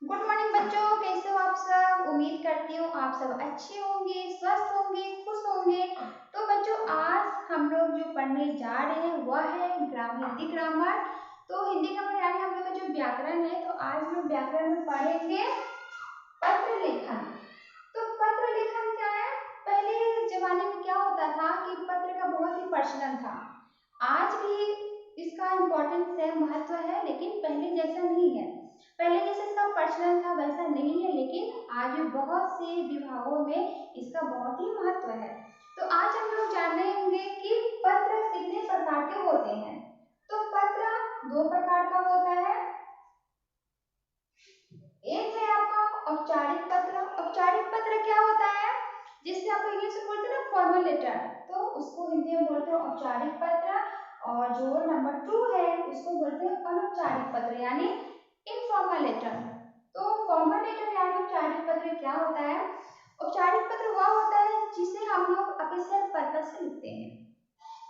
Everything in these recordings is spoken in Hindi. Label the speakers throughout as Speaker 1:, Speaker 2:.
Speaker 1: गुड मॉर्निंग बच्चों, कैसे हो आप सब। उम्मीद करती हूँ आप सब अच्छे होंगे, स्वस्थ होंगे, खुश होंगे। तो बच्चों, आज हम लोग जो पढ़ने जा रहे हैं वह है हिंदी ग्रामर। तो हिंदी ग्रामर यानी हम लोग का जो व्याकरण है, तो आज हम लोग व्याकरण में पढ़ेंगे पत्र लेखन। तो पत्र लेखन क्या है? पहले जमाने में क्या होता था कि पत्र का बहुत ही प्रचलन था। आज भी इसका इम्पोर्टेंस है, महत्व है, लेकिन पहले जैसा नहीं है। पहले जैसे इसका प्रचलन था वैसा नहीं है, लेकिन आज भी बहुत से विभागों में इसका बहुत ही महत्व है। तो आज हम लोग जानेंगे कि पत्र कितने प्रकार के होते हैं। तो पत्र दो प्रकार का होता है। एक है आपका औपचारिक पत्र। औपचारिक पत्र क्या होता है? जिससे आप इंग्लिश में बोलते हैं ना फॉर्मल लेटर, तो उसको हिंदी में बोलते हैं औपचारिक पत्र। और जो नंबर 2 है उसको बोलते हैं अनौपचारिक पत्र यानी इनफॉर्मल लेटर। तो फॉर्मल लेटर यानी औपचारिक पत्र क्या होता है? औपचारिक पत्र वह होता है जिसे हम लोग ऑफिशियल पर्पज से लिखते हैं।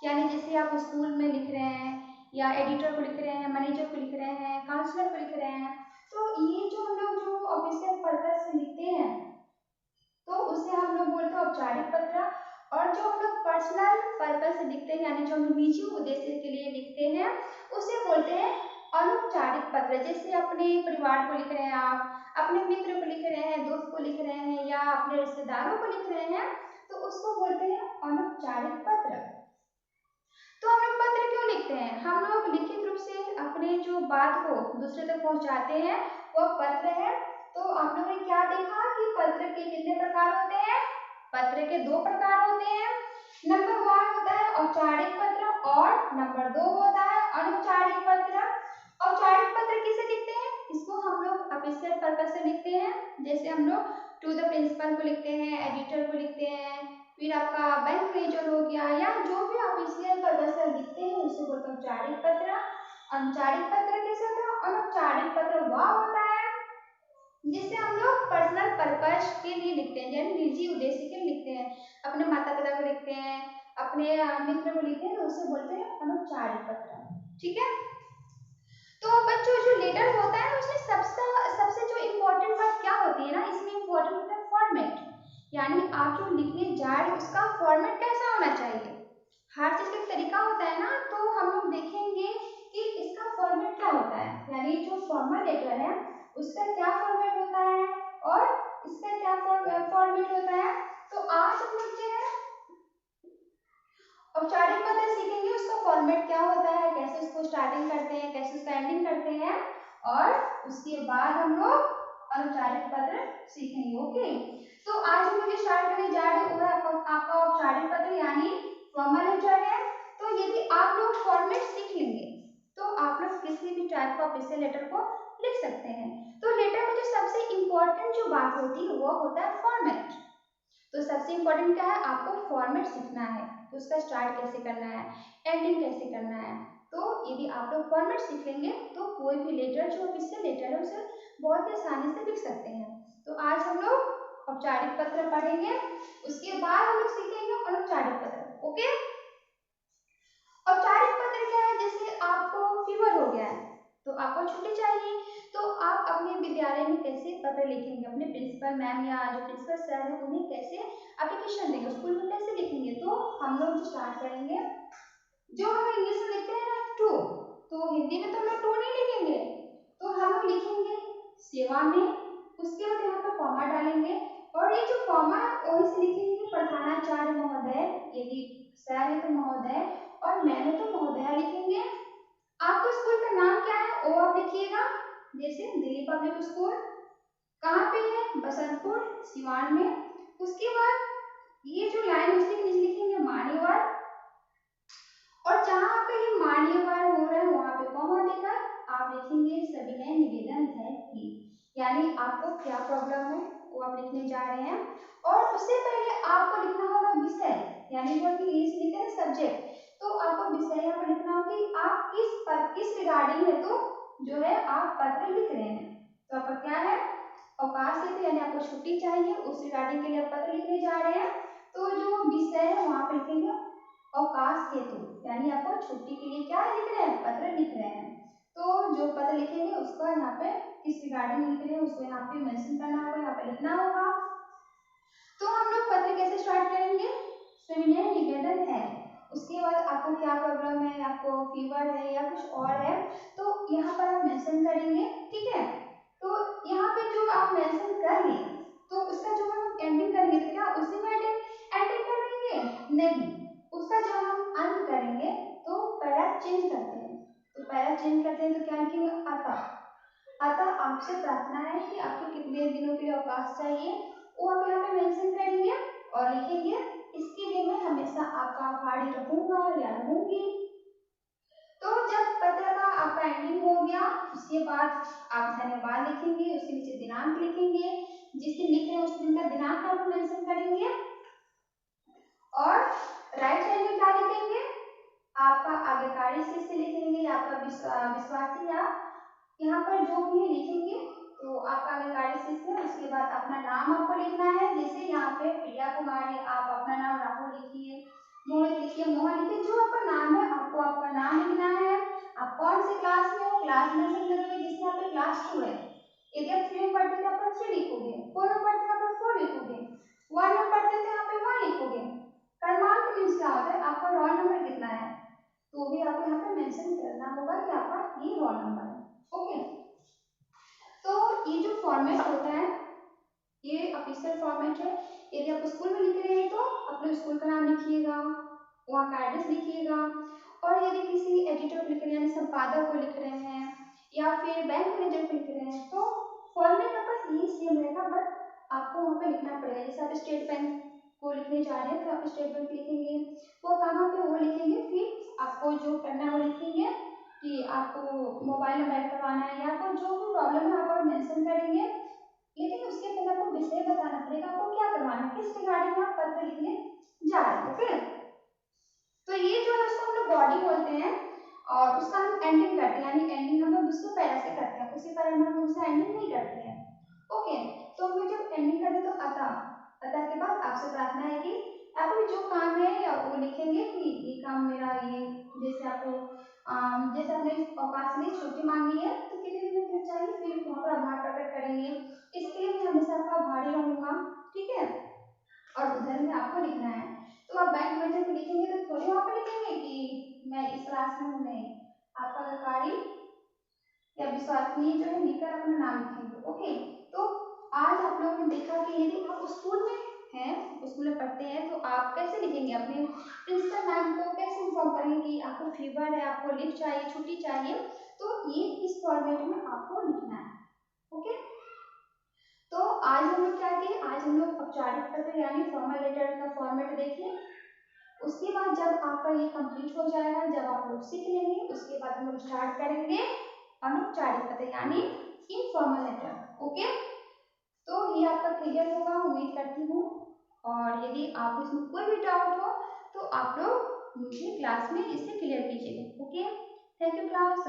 Speaker 1: यानी जैसे आप स्कूल में लिख रहे हैं, या एडिटर को लिख रहे हैं, मैनेजर को लिख रहे हैं, काउंसलर को लिख रहे हैं, तो ये जो हम लोग जो ऑफिशियल पर्पज से लिखते हैं, तो उसे हम लोग बोलते हैं औपचारिक पत्र। और जो हम लोग पर्सनल पर्पज से लिखते हैं, यानी जो हम निजी उद्देश्य के लिए लिखते हैं, उसे बोलते हैं अनौपचारिक पत्र। जैसे अपने परिवार को लिख रहे हैं, आप अपने मित्र को लिख रहे हैं, दोस्त को लिख रहे हैं, या अपने रिश्तेदारों को लिख रहे हैं, तो उसको बोलते हैं अनौपचारिक पत्र। तो हम लोग पत्र क्यों लिखते हैं? हम लोग लिखित रूप से अपने जो बात को दूसरे तक पहुंचाते हैं, वह पत्र है। तो आप लोगों ने क्या देखा कि पत्र के कितने प्रकार होते हैं? पत्र के दो प्रकार होते हैं। नंबर 1 होता है औपचारिक पत्र और नंबर 2 होता है अनौपचारिक पत्र। औपचारिक पत्र किसे लिखते हैं? इसको हम लोग ऑफिशियल पर्पज से लिखते हैं। जैसे हम लोग टू द प्रिंसिपल को लिखते हैं, एडिटर को लिखते हैं, फिर आपका बैंक मैनेजर हो गया, या जो भी ऑफिशियल पर्पज से लिखते हैं उसे बोलते हैं औपचारिक पत्र। अनौपचारिक पत्र कैसे होता है? अनौपचारिक पत्र वह होता है जिसे हम लोग पर्सनल पर्पज के लिए लिखते हैं, यानी निजी उद्देश्य के लिए लिखते हैं। अपने माता पिता को लिखते हैं, अपने मित्र को लिखते हैं, तो उसे बोलते हैं अनौपचारिक पत्र। ठीक है। तो बच्चों, जो लेटर होता है उसमें सबसे सबसे जो इम्पोर्टेंट बात क्या होती है ना, इसमें इम्पोर्टेंट होता है फॉर्मेट। यानी आप जो लिखने जा रहे हैं उसका फॉर्मेट कैसा होना चाहिए। हर चीज का तरीका होता है ना, तो हम लोग देखेंगे कि इसका फॉर्मेट क्या होता है। यानी जो फॉर्मल लेटर है उसका क्या फॉर्मेट होता है और इसका क्या फॉर्मेट होता है। तो आज हम लोग जो है औपचारिक पत्र सीखेंगे, उसका फॉर्मेट क्या होता है, कैसे उसको स्टार्टिंग करते हैं, कैसे उसका एंडिंग करते हैं, और उसके बाद हम लोग अनौपचारिक पत्र सीखेंगे। ओके। तो आज हम लोग स्टार्ट करने जा रहे हैं वो है आपका औपचारिक पत्र यानी फॉर्मल लेटर है। तो यदि आप लोग फॉर्मेट सीख लेंगे तो आप लोग किसी भी टाइप का ऑफिशियल लेटर को लिख सकते हैं। तो लेटर में जो सबसे इम्पोर्टेंट जो बात होती है वो होता है फॉर्मेट। तो सबसे इम्पोर्टेंट क्या है, आपको फॉर्मेट सीखना है। तो उसका स्टार्ट कैसे करना है, एंडिंग कैसे करना है। तो यदि आप लोग फॉर्मेट सीख लेंगे तो कोई भी लेटर जो ऑफिशियल लेटर है उसे बहुत ही आसानी से लिख सकते हैं। तो आज हम लोग औपचारिक पत्र पढ़ेंगे, उसके बाद हम लोग सीखेंगे अनौपचारिक पत्र। ओके। औपचारिक पत्र क्या है? जैसे आपको फीवर हो गया है तो आपको छुट्टी चाहिए, तो आप अपने विद्यालय में कैसे पत्र लिखेंगे, अपने प्रिंसिपल मैम या जो प्रिंसिपल सर है उन्हें कैसे एप्लीकेशन देंगे, स्कूल में कैसे लिखेंगे। तो हम लोग स्टार्ट करेंगे, जो हम इंग्लिश में लिखते हैं ना टू, तो हिंदी में तो हम लोग टू नहीं लिखेंगे, तो हम लोग लिखेंगे सेवा में, उसके बाद यहाँ पे कॉमा डालेंगे, और ये जो कॉमा है वहीं से लिखेंगे प्रधानाचार्य महोदय, यदि सर है तो महोदय, और मैंने तो महोदया लिखेंगे। आपको स्कूल का नाम क्या है वो आप लिखिएगा, जैसे दिल्ली पब्लिक स्कूल, कहाँ पे है, बसंतपुर सिवान में। उसके बाद ये जो लाइन उसके नीचे लिखेंगे मान्यवर, और जहाँ पे ये मान्यवर हो रहा है वहां पे कॉमा देकर आप लिखेंगे सविनय निवेदन है कि, यानी आपको क्या प्रॉब्लम है वो आप लिखने जा रहे हैं। और उससे पहले आपको लिखना होगा विषय, यानी जो इंग्लिश लिखते हैं सब्जेक्ट, तो आपको विषय यहाँ पर लिखना होगा कि आप किस रिगार्डिंग है तो जो है आप पत्र लिख रहे हैं। तो आपका क्या है, अवकाश हेतु, यानी आपको छुट्टी चाहिए, उस रिगार्डिंग के लिए आप पत्र लिखने जा रहे हैं। तो जो विषय है वहां पे लिखेंगे अवकाश हेतु, यानी आपको छुट्टी के लिए क्या लिख रहे हैं, पत्र लिख रहे हैं। तो जो पत्र लिखेंगे उसका यहाँ पे किस रिगार्डिंग लिख रहे हैं उसको यहाँ पे मेंशन करना होगा, यहाँ पे लिखना होगा। तो हम लोग पत्र कैसे स्टार्ट करेंगे, सविनय निवेदन है, उसके बाद आपको क्या प्रॉब्लम है, आपको फीवर है या कुछ और है, तो यहाँ पर आप मेंशन करेंगे, ठीक है। तो यहाँ पे जो आप मेंशन कर लिए तो उसका जो हम एंडिंग करेंगे तो क्या उसी में एंडिंग कर देंगे, नहीं, उसका जब हम अंत करेंगे तो पैरा चेंज करते हैं, तो पैरा चेंज करते हैं तो क्या लिखेंगे, अतः आपसे प्रार्थना है कि आपको कितने दिनों के लिए अवकाश चाहिए वो आप यहाँ पे मेंशन करेंगे और लिखेंगे इसके लिए मैं हमेशा आपका आभारी रहूंगा या रहूंगी। तो जब पत्र का आपका एंडिंग हो गया उसके बाद आप धन्यवाद लिखेंगे, उसके नीचे दिनांक लिखेंगे, जिस दिन लिख रहे हैं उस दिन का दिनांक आप मेंशन करेंगे और राइट साइड में क्या लिखेंगे, आपका आज्ञाकारी शिष्य लिखेंगे, आपका विश्वासी या यहाँ पर जो भी लिखेंगे तो आपका आज्ञाकारी शिष्य, उसके बाद अपना नाम आपको लिखना है, जैसे यहाँ पे प्रिया कुमारी, आप अपना नाम राहुल लिखिए, मोहित लिखिए, मोहन लिखिए, जो आपका नाम है आपको आपका नाम लिखना है। आप कौन से क्लास में हो, क्लास मेंशन करोगे, जिसमें आपके क्लास 2 है, यदि आप 3 में पढ़ते थे आप 3 लिखोगे, 4 में पढ़ते थे आप 4 लिखोगे, 1 में पढ़ते थे आप 1 लिखोगे। क्रमांक मीन्स क्या होता है, आपका रोल नंबर कितना है तो भी आपको यहाँ पे मेंशन करना होगा कि आपका ये रोल नंबर है, ओके। तो ये जो फॉर्मेट होता है ये ऑफिशियल फॉर्मेट है, यदि आप स्कूल में लिख रहे हैं तो अपने स्कूल का नाम लिखिएगा, वहाँ का एड्रेस लिखिएगा, और यदि किसी एडिटर को लिख रहे हैं यानी संपादक को लिख रहे हैं या फिर बैंक मैनेजर को लिख रहे हैं तो फॉर्मेट आपका यही सेम रहेगा, बट आपको वहाँ पे लिखना पड़ेगा। जैसे आप स्टेट बैंक को लिखने जा रहे हैं तो आप स्टेट बैंक लिखेंगे, वो कहाँ पे वो लिखेंगे, फिर आपको जो करना है वो लिखेंगे कि आपको मोबाइल नंबर करवाना है या आपको जो भी प्रॉब्लम है आप मेंशन करेंगे, लेकिन उसके पहले आपको विषय बताना पड़ेगा आपको क्या करवाना है, किस रिगार्डिंग आप पत्र लिखने जा रहे हैं, ओके। तो ये जो है उसको हम लोग बॉडी बोलते हैं और उसका हम एंडिंग करते हैं, यानी एंडिंग हम लोग दूसरे पैरा से करते हैं, उसी पैरा में हम उसका एंडिंग नहीं करते हैं, ओके। तो हम लोग जब एंडिंग करते हैं तो अतः के बाद आपसे प्रार्थना है कि आपको जो काम है या वो लिखेंगे कि ये काम मेरा ये, जैसे आपको जैसे आपने अवकाश में छुट्टी मांगी है तो कितने दिन के लिए चाहिए, फिर वहाँ पर आभार प्रकट करेंगे, इसके लिए मैं हमेशा आपका आभारी रहूंगा, ठीक है। और उधर में आपको लिखना है, तो आप बैंक मैनेजर को लिखेंगे तो थोड़ी वहाँ पर लिखेंगे कि मैं इस क्लास में हूँ, नहीं, आपका अधिकारी या विश्वसनीय जो है लिखकर अपना नाम लिखेंगे, ओके। तो आज आप लोगों ने देखा कि यदि आप स्कूल में हैं, स्कूल में पढ़ते हैं तो आप कैसे लिखेंगे, अपने प्रिंसिपल मैम को कैसे इन्फॉर्म करेंगे कि आपको फीवर है, आपको लीव चाहिए, छुट्टी चाहिए, तो ये इस फॉर्मेट में आपको लिखना है, ओके। तो आज हम लोग क्या किए, आज हम लोग औपचारिक पत्र यानी फॉर्मल लेटर का फॉर्मेट देखें, उसके बाद जब आपका ये कंप्लीट हो जाएगा, जब आप लोग सीख लेंगे उसके बाद हम लोग स्टार्ट करेंगे अनौपचारिक पत्र यानी इनफॉर्मल लेटर, ओके। तो ये आपका क्लियर होगा उम्मीद करती हूँ, और यदि आप इसमें कोई भी डाउट हो तो आप लोग मुझे क्लास में इसे क्लियर कीजिएगा, ओके। Thank you class.